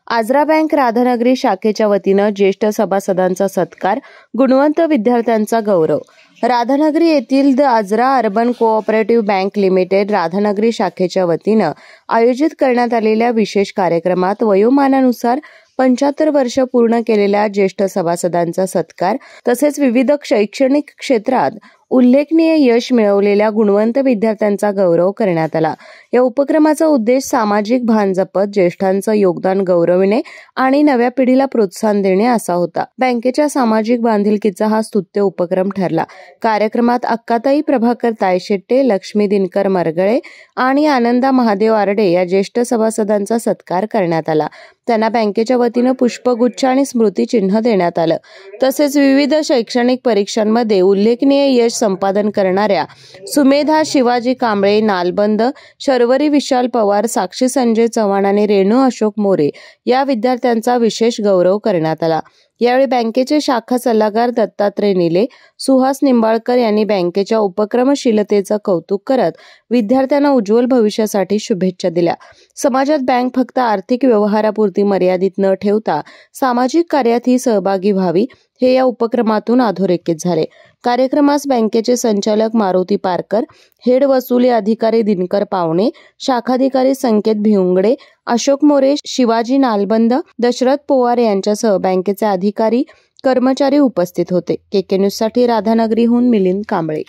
Ajara bank Radhanagari शाखेच्या वतीनं ज्येष्ठ सभासदांचा सत्कार, गुणवंत विद्यार्थ्यांचा गौरव। राधानगरी येथील the Ajara urban cooperative bank limited Radhanagari शाखेच्या वतीनं आयोजित करण्यात आलेल्या विशेष कार्यक्रमात वयोमानानुसार 75 वर्ष पूर्ण केलेल्या ज्येष्ठ सभासदांचा सत्कार तसेच विविध शैक्षणिक क्षेत्रात उल्लेखनीय यश मिळवलेल्या गुणवंत विद्यार्थ्यांचा गौरव करण्यात आला। या उपक्रमाचा उद्देश सामाजिक भान जपत ज्येष्ठांचं योगदान गौरविणे आणि नव्या पिढीला प्रोत्साहन देणे असा होता। बँकेच्या सामाजिक बांधिलकीचा हा स्तुत्य उपक्रम ठरला। कार्यक्रमात अक्काताई प्रभाकर तायशेट्टे, लक्ष्मी दिनकर मरगळे आणि आनंदा महादेव आरडे या ज्येष्ठ सभासदांचा सत्कार करण्यात आला। त्यांना बँकेच्या वतीनं पुष्पगुच्छ आणि स्मृतिचिन्ह देण्यात आलं। तसेच विविध शैक्षणिक परीक्षांमध्ये उल्लेखनीय यश संपादन करणाऱ्या सुमेधा शिवाजी कांबळे, नालबंद, शर्वरी विशाल पवार, साक्षी संजय चव्हाण आणि रेणू अशोक मोरे या विद्यार्थ्यांचा विशेष गौरव करण्यात आला। यावेळी बँकेचे शाखा सल्लागार दत्तात्रय निले, सुहास निंबाळकर यांनी बँकेच्या उपक्रमशीलतेचं कौतुक करत विद्यार्थ्यांना उज्ज्वल भविष्यासाठी शुभेच्छा दिल्या। समाजात बँक फक्त आर्थिक व्यवहारापुरती मर्यादित न ठेवता सामाजिक कार्यातही सहभागी व्हावी हे या उपक्रमातून अधोरेखित झाले। कार्यक्रमास बँकेचे संचालक मारुती पारकर, हेड वसुली अधिकारी दिनकर पावणे, शाखाधिकारी संकेत भिवंगडे, अशोक मोरे, शिवाजी नालबंद, दशरथ पोवार यांच्यासह बँकेचे अधिकारी कर्मचारी उपस्थित होते। KK न्यूज साठी राधानगरीहून मिलिंद कांबळे।